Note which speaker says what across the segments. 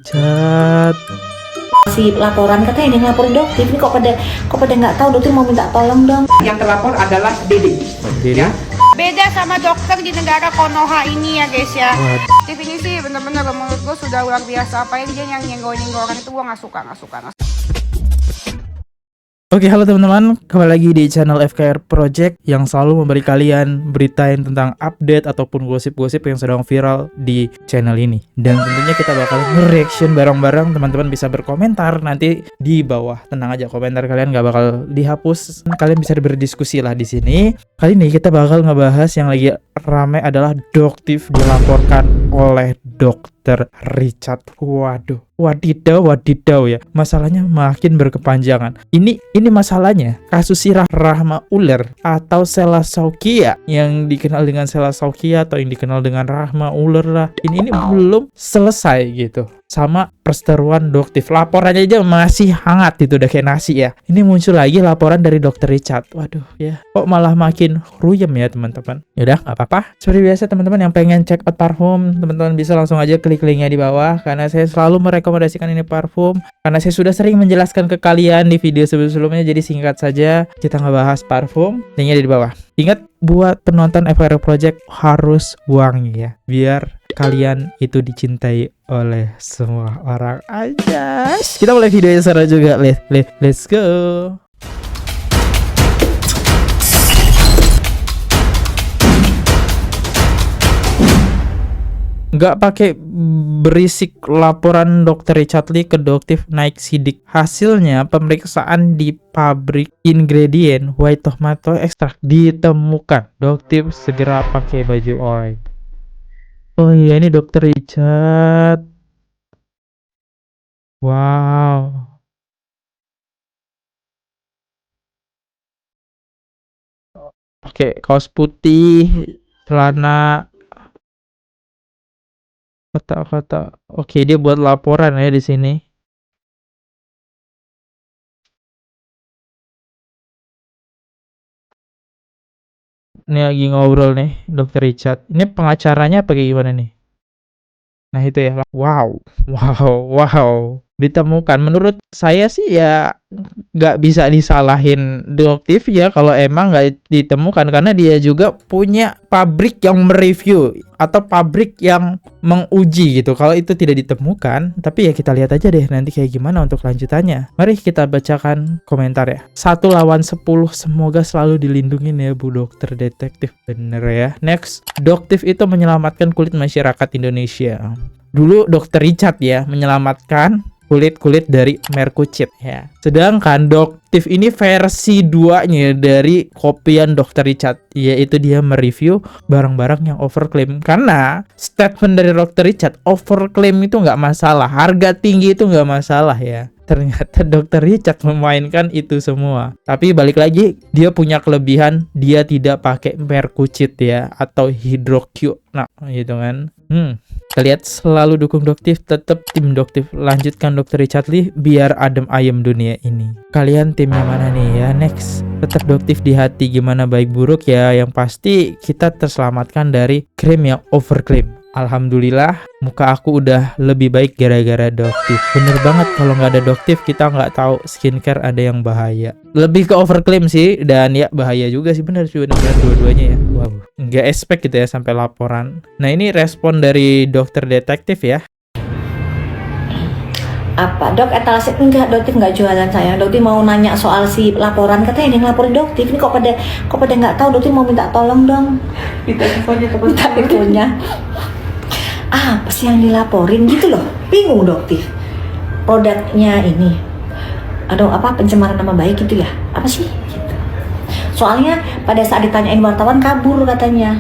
Speaker 1: Chat.
Speaker 2: Si laporan katanya dia ngelaporin dokter ini kok pada nggak tahu, dokter mau minta tolong dong.
Speaker 3: Yang terlapor adalah Dede.
Speaker 1: Dede?
Speaker 4: Beda sama dokter di negara Konoha ini ya guys ya.
Speaker 1: Waduh.
Speaker 4: Steve ini sih bener-bener menurut gue sudah luar biasa. Apa yang dia yang nyenggol-nyenggol orang itu gue nggak suka.
Speaker 1: Oke, halo teman-teman, kembali lagi di channel FKR Project yang selalu memberi kalian berita tentang update ataupun gosip-gosip yang sedang viral di channel ini. Dan tentunya kita bakal nge-reaction bareng-bareng, teman-teman bisa berkomentar nanti di bawah. Tenang aja, komentar kalian gak bakal dihapus. Kalian bisa berdiskusi lah di sini. Kali ini kita bakal ngebahas yang lagi ramai adalah Doktif dilaporkan oleh Dr. Richard. Waduh. Wadidaw ya. Masalahnya makin berkepanjangan. Ini masalahnya kasus sirah rahma ular atau Selashaukia yang dikenal dengan Selashaukia atau yang dikenal dengan rahma ular lah. Ini belum selesai gitu. Sama perseteruan Doktif. Laporannya aja masih hangat itu, udah kayak nasi ya. Ini muncul lagi laporan dari Dr. Richard. Waduh ya. Kok malah makin ruyem ya teman-teman. Yaudah gak apa-apa. Seperti biasa teman-teman yang pengen check out parfum, teman-teman bisa langsung aja klik linknya di bawah. Karena saya selalu merekomendasikan ini parfum. Karena saya sudah sering menjelaskan ke kalian di video sebelum-sebelumnya. Jadi singkat saja kita ngebahas parfum. Linknya di bawah. Ingat buat penonton FKR Project harus wangi ya. Biar kalian itu dicintai oleh semua orang aja. Kita mulai videonya seru juga. Let's go. Nggak pakai berisik laporan Dr. Richard Lee ke Doktif naik sidik. Hasilnya pemeriksaan di pabrik ingredient white tomato extract ditemukan. Doktif segera pakai baju orange. Oh iya, ini Dr. Richard. Wow. Pakai kaos putih, celana kotak-kotak. Oke, dia buat laporan ya di sini. Ini lagi ngobrol nih, Dr. Richard. Ini pengacaranya apa kayak gimana nih? Nah itu ya. Wow. Ditemukan. Menurut saya sih ya nggak bisa disalahin Doktif ya kalau emang nggak ditemukan, karena dia juga punya pabrik yang mereview atau pabrik yang menguji gitu. Kalau itu tidak ditemukan, tapi ya kita lihat aja deh nanti kayak gimana untuk lanjutannya. Mari kita bacakan komentar ya. 1 lawan 10, semoga selalu dilindungi ya Bu Dokter Detektif. Bener ya. Next, Doktif itu menyelamatkan kulit masyarakat Indonesia. Dulu Dr. Richard ya menyelamatkan kulit dari merkucit ya. Sedangkan Doktif ini versi 2-nya dari kopian Dr. Richard, yaitu dia mereview barang-barang yang overclaim. Karena statement dari Dr. Richard, overclaim itu nggak masalah, harga tinggi itu nggak masalah ya. Ternyata Dr. Richard memainkan itu semua. Tapi balik lagi, dia punya kelebihan, dia tidak pakai merkucit ya, atau hidrocure. Nah, gitu kan. Kita lihat, selalu dukung Doktif, tetap tim Doktif. Lanjutkan Dr. Richard Lee biar adem ayem dunia ini. Kalian timnya mana nih ya? Next, tetap Doktif di hati, gimana baik buruk ya. Yang pasti kita terselamatkan dari krim yang overclaim. Alhamdulillah, muka aku udah lebih baik gara-gara Doktif. Bener banget, kalau nggak ada Doktif kita nggak tahu skincare ada yang bahaya. Lebih ke overclaim sih, dan ya bahaya juga sih, bener dua-duanya ya. Wow, nggak expect gitu ya sampai laporan. Nah ini respon dari Dokter Detektif ya.
Speaker 2: Apa dok etalase? Enggak, Doktif nggak jualan saya. Doktif mau nanya soal si laporan, katanya dia ngelaporin Doktif ini kok pada nggak tahu. Doktif mau minta tolong dong. Minta infonya. Apa sih yang dilaporin gitu loh, bingung Doktif. Produknya ini aduh apa, pencemaran nama baik gitu ya, apa sih gitu. Soalnya pada saat ditanyain wartawan kabur katanya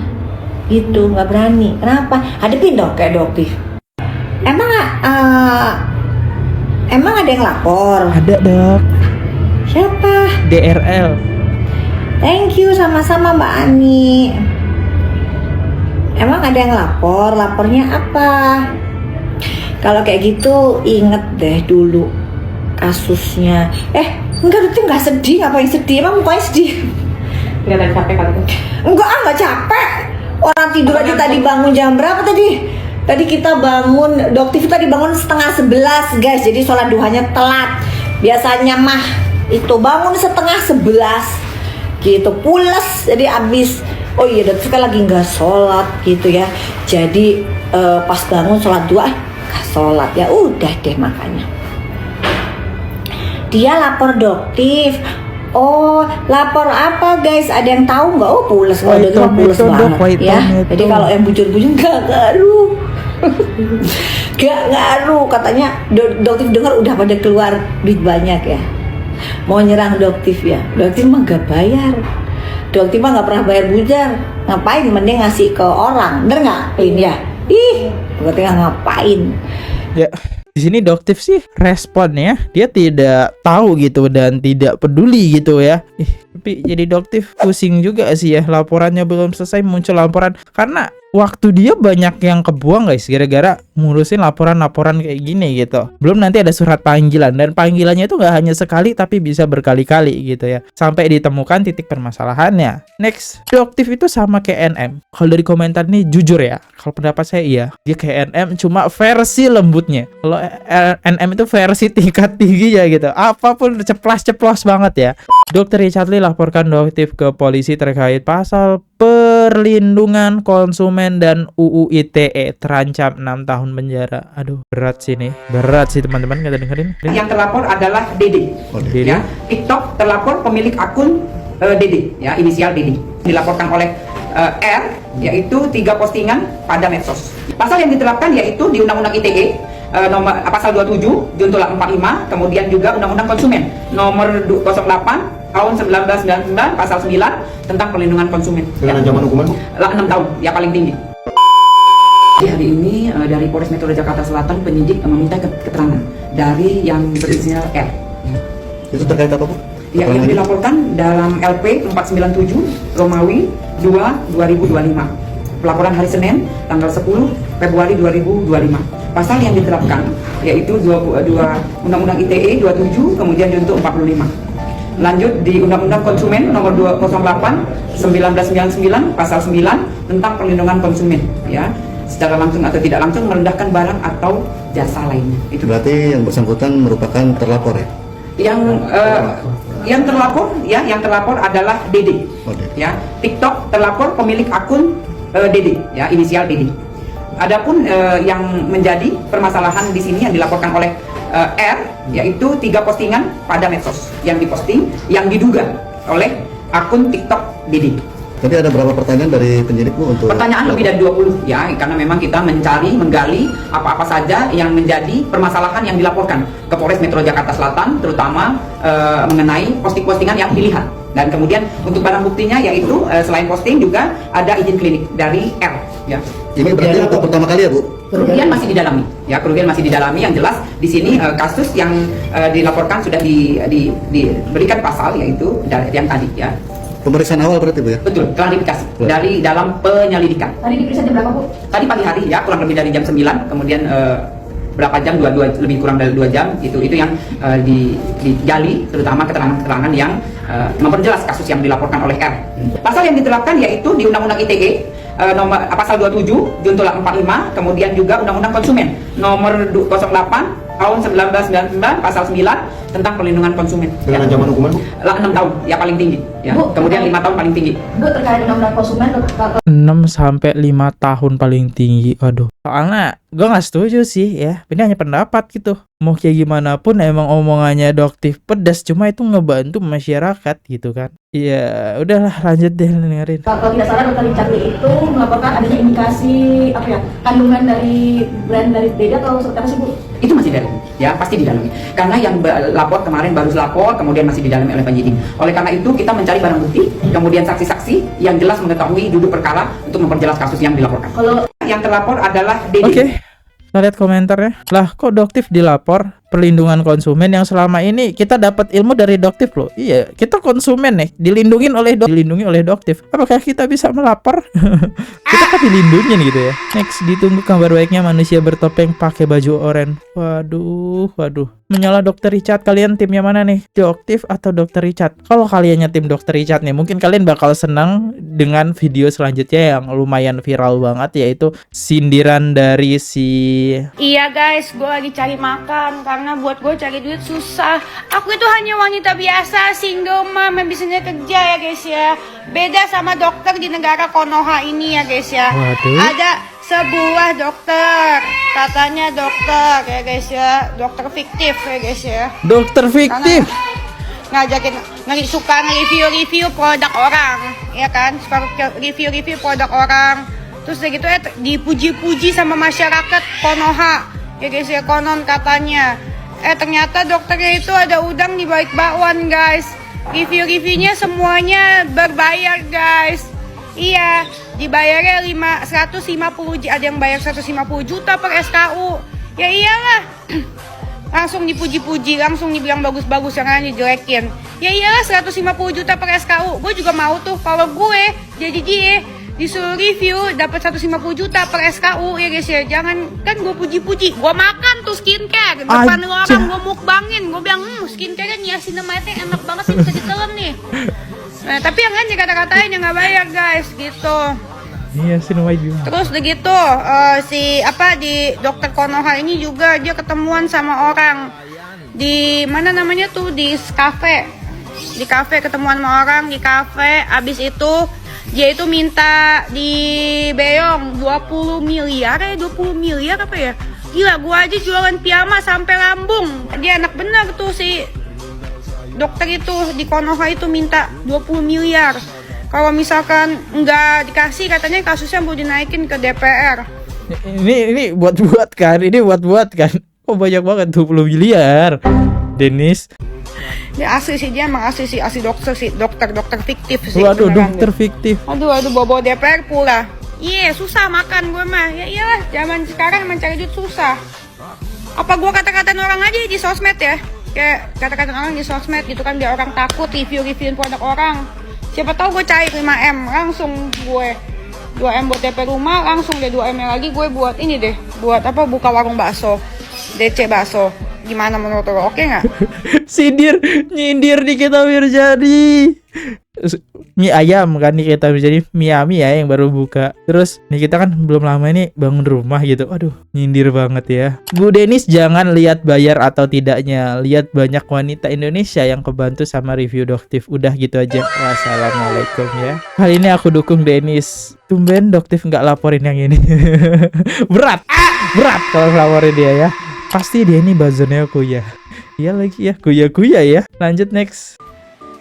Speaker 2: gitu, nggak berani. Kenapa? Hadepin dong kayak Doktif. Emang ada yang lapor?
Speaker 1: Ada dok.
Speaker 2: Siapa?
Speaker 1: DRL.
Speaker 2: Thank you, sama-sama Mbak Ani. Emang ada yang lapor? Lapornya apa? Kalau kayak gitu inget deh dulu kasusnya. Enggak, Doktif nggak sedih. Ngapain sedih? Emang mukanya sedih?
Speaker 3: Kelihatan capek kali.
Speaker 2: Enggak capek. Orang tidur aja tadi, bangun jam berapa tadi? Tadi kita bangun, Doktif tadi bangun setengah 11 guys. Jadi sholat duhanya telat. Biasanya mah itu bangun setengah 11 gitu, pules. Jadi abis, oh iya Doktif kan lagi nggak sholat gitu ya. Jadi pas bangun sholat duha, nggak sholat ya. Udah deh makanya. Dia lapor Doktif. Oh, lapor apa guys? Ada yang tahu nggak? Oh, pules. Oh, itu pules banget ya. Jadi kalau yang bujur-bujur nggak ngaruh. Gak ngaruh. Katanya Doktif dengar udah pada keluar duit banyak ya. Mau nyerang Doktif ya. Doktif mah nggak bayar. Doktif mah nggak pernah bayar bujar. Ngapain? Mending ngasih ke orang. Bener nggak? Ini ya. Ih, berarti ngapain?
Speaker 1: Ya. Di sini Doktif sih responnya dia tidak tahu gitu dan tidak peduli gitu ya. Tapi jadi Doktif pusing juga sih ya, laporannya belum selesai muncul laporan karena waktu dia banyak yang kebuang guys gara-gara ngurusin laporan-laporan kayak gini gitu. Belum nanti ada surat panggilan dan panggilannya itu nggak hanya sekali tapi bisa berkali-kali gitu ya sampai ditemukan titik permasalahannya. Next, Doktif itu sama kayak NM. Kalau dari komentar nih jujur ya, kalau pendapat saya iya, dia kayak NM cuma versi lembutnya. Kalau NM itu versi tingkat tingginya gitu. Apapun ceplas-ceplos banget ya. Dr. Richard Lee laporkan Doktif ke polisi terkait pasal perlindungan konsumen dan UU ITE terancam 6 tahun penjara. Aduh, berat sih nih. Berat sih teman-teman, kita dengerin.
Speaker 3: Yang terlapor adalah Dede.
Speaker 1: Dede.
Speaker 3: Ya, TikTok terlapor pemilik akun Dede, ya inisial Dede. Dilaporkan oleh R, yaitu 3 postingan pada medsos. Pasal yang diterapkan yaitu di Undang-Undang ITE nomor pasal 27 junto 45, kemudian juga Undang-Undang Konsumen nomor 08 tahun 1999 pasal 9 tentang perlindungan konsumen.
Speaker 5: Dengan ancaman hukuman
Speaker 3: 6 tahun, ya paling tinggi. Di hari ini dari Polres Metro Jakarta Selatan penyidik meminta keterangan dari yang berinisial R.
Speaker 5: itu terkait apa, Bu?
Speaker 3: Ya, yang dilaporkan dalam LP 497 Romawi 2 2025. Pelaporan hari Senin tanggal 10 Februari 2025. Pasal yang diterapkan yaitu 2 Undang-Undang ITE 27 kemudian junto 45. Lanjut di Undang-Undang Konsumen nomor 208 1999 pasal 9 tentang perlindungan konsumen ya, secara langsung atau tidak langsung merendahkan barang atau jasa lainnya. Itu
Speaker 5: Berarti yang bersangkutan merupakan terlapor ya?
Speaker 3: Yang terlapor adalah Dede.
Speaker 5: Oh, Dede.
Speaker 3: Ya, TikTok terlapor pemilik akun Dede, ya inisial Dede. Adapun yang menjadi permasalahan di sini yang dilaporkan oleh R, yaitu 3 postingan pada medsos yang diposting yang diduga oleh akun TikTok Dede.
Speaker 5: Tadi ada berapa pertanyaan dari penyidik, Bu, untuk
Speaker 3: Pertanyaan lebih dari 20 ya, karena memang kita menggali apa-apa saja yang menjadi permasalahan yang dilaporkan ke Polres Metro Jakarta Selatan, terutama mengenai posting-postingan yang dilihat. Dan kemudian untuk barang buktinya yaitu selain posting juga ada izin klinik dari R ya.
Speaker 5: Ini berarti untuk pertama kali ya, Bu?
Speaker 3: Kerugian masih didalami ya, kerugian masih didalami. Yang jelas di sini kasus yang dilaporkan sudah diberikan pasal yaitu yang tadi ya.
Speaker 5: Pemeriksaan awal berarti, Bu, ya?
Speaker 3: Betul, klarifikasi dari dalam penyelidikan.
Speaker 4: Tadi diperiksa jam berapa, Bu?
Speaker 3: Tadi pagi hari ya, kurang lebih dari jam 9, kemudian berapa jam, lebih kurang dari 2 jam, itu yang digali, terutama keterangan-keterangan yang memperjelas kasus yang dilaporkan oleh R. Pasal yang diterapkan yaitu di Undang-Undang ITE nomor pasal 27 junto 45, kemudian juga Undang-Undang Konsumen nomor 08 tahun 1999 pasal 9 tentang perlindungan konsumen.
Speaker 5: Dengan ancaman hukuman, Bu?
Speaker 3: 6 tahun, ya paling tinggi ya.
Speaker 4: Bu,
Speaker 3: Kemudian 5 tahun paling tinggi.
Speaker 4: Bu, terkait undang-undang konsumen
Speaker 1: 6 sampai 5 tahun paling tinggi. Aduh. Soalnya gue nggak setuju sih ya. Ini hanya pendapat gitu. Mau kayak gimana pun emang omongannya Doktif pedas, cuma itu ngebantu masyarakat gitu kan. Iya, udahlah lanjut deh dengerin.
Speaker 4: kalau tidak salah Dr. Richard Lee itu melaporkan adanya indikasi kandungan dari brand dari Dede atau seperti apa sih, Bu?
Speaker 3: Itu masih dalam, ya pasti didalami. Karena yang lapor kemarin baru lapor, kemudian masih didalami oleh penyidik. Oleh karena itu kita mencari barang bukti, kemudian saksi-saksi yang jelas mengetahui duduk perkara untuk memperjelas kasus yang dilaporkan.
Speaker 4: Kalau
Speaker 3: Yang terlapor adalah Dede.
Speaker 1: Oke. Kita lihat komentarnya. Lah kok Doktif dilapor? perlindungan konsumen yang selama ini kita dapat ilmu dari Doktif loh. Iya, kita konsumen nih, dilindungi oleh Doktif. Apakah kita bisa melapor? Kita kan dilindungin gitu ya. Next, ditunggu kabar baiknya manusia bertopeng pakai baju oranye. Waduh. Menyola Dokter Richard, kalian timnya mana nih? Doktif atau Dokter Richard? Kalau kaliannya tim Dokter Richard nih, mungkin kalian bakal senang dengan video selanjutnya yang lumayan viral banget, yaitu sindiran dari si...
Speaker 6: Iya guys, gue lagi cari makan karena buat gue cari duit susah. Aku itu hanya wanita biasa, single mom yang bisanya kerja ya guys ya. Beda sama dokter di negara Konoha ini ya guys ya.
Speaker 1: Waduh.
Speaker 6: Ada sebuah dokter, katanya dokter ya guys ya, dokter fiktif ya guys ya.
Speaker 1: Dokter fiktif.
Speaker 6: Ngajakin suka nge-review produk orang, ya kan? Suka review produk orang. Terus udah gitu dipuji-puji sama masyarakat Konoha. Ya guys ya, konon katanya. Ternyata dokternya itu ada udang di balik bakwan, guys. Review-reviewnya semuanya berbayar, guys. Iya, dibayarnya 150, ada yang bayar 150 juta per SKU. Ya iyalah. Langsung dipuji-puji, langsung dibilang bagus-bagus, yang lain dijelekin. Ya iyalah 150 juta per SKU. Gue juga mau tuh kalau gue jadi dia disuruh review dapat 150 juta per SKU ya guys ya. Jangan kan gue puji-puji, gue makan tuh skincare depan lu orang, gue mukbangin, gue bilang skincare niasin namanya enak banget sih, bisa ditelan nih. Nah, tapi yang lain dikata-katain yang nggak bayar guys gitu.
Speaker 1: Iya sih namanya.
Speaker 6: Terus udah gitu di dokter Konoha ini juga dia ketemuan sama orang di mana namanya tuh di kafe ketemuan sama orang di kafe. Abis itu dia itu minta dibeong 20 miliar apa ya? Gila, gua aja jualan piyama sampai lambung. Dia anak bener tuh si dokter itu di Konoha itu minta 20 miliar. Kalau misalkan nggak dikasih, katanya kasusnya mau dinaikin ke DPR.
Speaker 1: Ini buat-buat kan? Oh banyak banget 20 miliar. Dennis.
Speaker 6: Dia asli sih, dia emang asli dokter fiktif sih.
Speaker 1: Waduh,
Speaker 6: beneran
Speaker 1: dokter
Speaker 6: dia.
Speaker 1: fiktif.
Speaker 6: Aduh bawa DPR pula. Iya, susah makan gue mah. Ya iyalah, zaman sekarang mencari duit susah. Apa gue kata-katain orang aja di sosmed ya? Kayak kata-katain orang di sosmed gitu kan, biar orang takut review-reviewin produk orang. Siapa tahu gue cair 5M, langsung gue 2M buat DP rumah, langsung deh 2M lagi gue buat ini deh, buat apa, buka warung bakso, DC bakso. Gimana menurut lo, oke nggak? Nyindir dikit hampir jadi.
Speaker 1: Mie ayam kan nih kita jadi Miami ya yang baru buka. Terus nih kita kan belum lama ini bangun rumah gitu. Aduh, nyindir banget ya. Bu Denis, jangan lihat bayar atau tidaknya, lihat banyak wanita Indonesia yang kebantu sama review Doktif. Udah gitu aja. Wassalamualaikum ya. Kali ini aku dukung Denis. Tumben Doktif nggak laporin yang ini. berat kalau laporin dia ya. Pasti dia ini buzzernya Kuya. Iya lagi ya, Kuya ya. Lanjut next.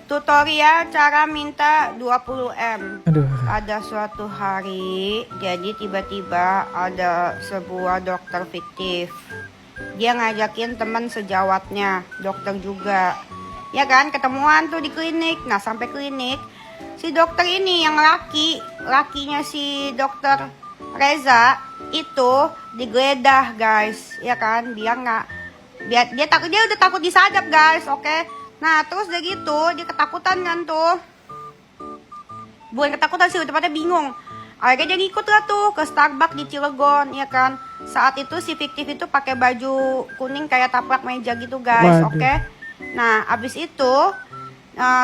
Speaker 6: Tutorial cara minta 20M.
Speaker 1: Aduh.
Speaker 6: Ada suatu hari, jadi tiba-tiba ada sebuah dokter fiktif. Dia ngajakin teman sejawatnya, dokter juga. Ya kan, ketemuan tuh di klinik. Nah, sampai klinik, si dokter ini yang lakinya si dokter Reza itu digeledah guys, ya kan, dia udah takut disadap guys, oke? Nah terus udah gitu dia ketakutan kan tuh, bukan ketakutan sih, tepatnya bingung. Akhirnya dia ngikut lah tuh ke Starbucks di Cilegon, ya kan. Saat itu si fiktif itu pakai baju kuning kayak taplak meja gitu guys, oke? Nah abis itu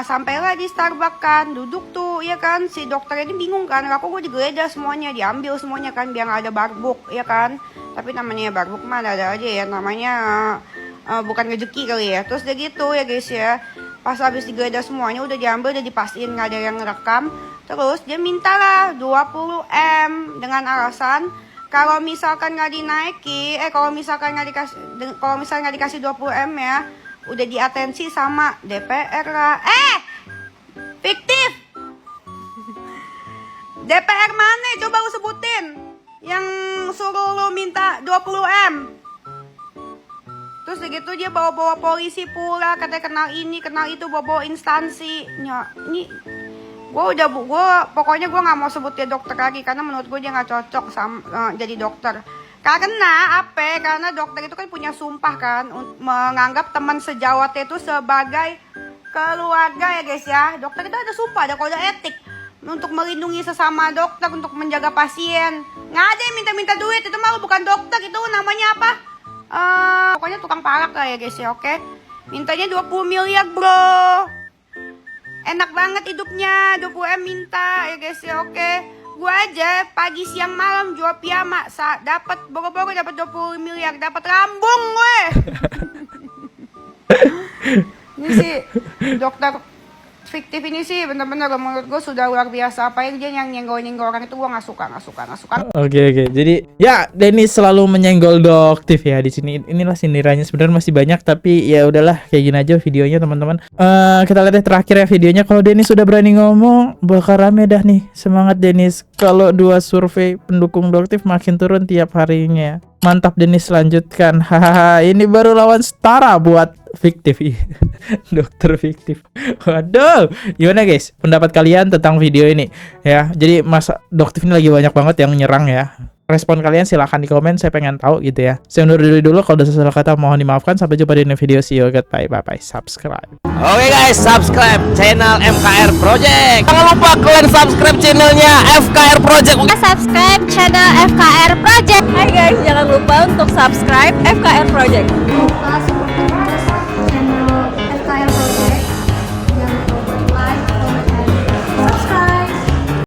Speaker 6: sampailah di Starbucks kan, duduk tuh, ya kan. Si dokter ini bingung kan, aku gue digeledah semuanya, diambil semuanya kan, biar gak ada barbuk, ya kan. Tapi namanya barbuk mah ada aja ya, namanya bukan rezeki kali ya. Terus udah gitu ya guys ya, pas habis digeledah semuanya, udah diambil, udah dipastiin gak ada yang ngerekam. Terus dia mintalah 20M dengan alasan kalau misalkan nggak dinaiki, kalau misalkan nggak dikasih 20M ya, udah diatensi sama DPR lah. Fiktif. DPR mana? Coba lu sebutin yang suruh lu minta 20M. Terus begitu dia bawa-bawa polisi pula, katanya kenal ini, kenal itu, bawa-bawa instansi. Ya, ini pokoknya gue nggak mau sebut dia dokter lagi karena menurut gue dia nggak cocok sama jadi dokter. Karena apa? Karena dokter itu kan punya sumpah kan, menganggap teman sejawatnya itu sebagai keluarga ya guys ya. Dokter itu ada sumpah, ada kode etik untuk melindungi sesama dokter, untuk menjaga pasien. Nggak ada yang minta-minta duit, itu malah bukan dokter, itu namanya apa? Pokoknya tukang palak lah ya guys ya, oke? Mintanya 20 miliar bro. Enak banget hidupnya, 20M minta ya guys ya, oke? Gua aja pagi siang malam jual piyama, dapat boro-boro dapat 20 miliar, dapat lambung gue. Ini sih dokter fiktif ini sih bener-bener menurut gue sudah luar biasa. Apa yang dia yang nyenggol-nyenggol orang itu gue nggak suka.
Speaker 1: Oke. Jadi ya Dennis selalu menyenggol doktif ya di sini. Inilah sindirannya, sebenarnya masih banyak tapi ya udahlah kayak gini aja videonya teman-teman. Kita lihat terakhir ya videonya. Kalau Dennis sudah berani ngomong bakal rame dah nih. Semangat Dennis. Kalau 2 survei pendukung doktif makin turun tiap harinya. Mantap Dennis, lanjutkan. Hahaha, ini baru lawan setara buat fiktif. Dokter fiktif. Waduh, gimana guys pendapat kalian tentang video ini ya? Jadi masa doktif ini lagi banyak banget yang nyerang ya. Respon kalian silahkan di komen, saya pengen tahu gitu ya. Saya undur dulu, kalau ada salah kata mohon dimaafkan. Sampai jumpa di video, see you, goodbye, bye, subscribe.
Speaker 7: Oke guys, subscribe channel FKR Project. Jangan lupa kalian subscribe channelnya FKR Project.
Speaker 8: Subscribe channel FKR Project. Hai guys, jangan lupa untuk subscribe FKR Project.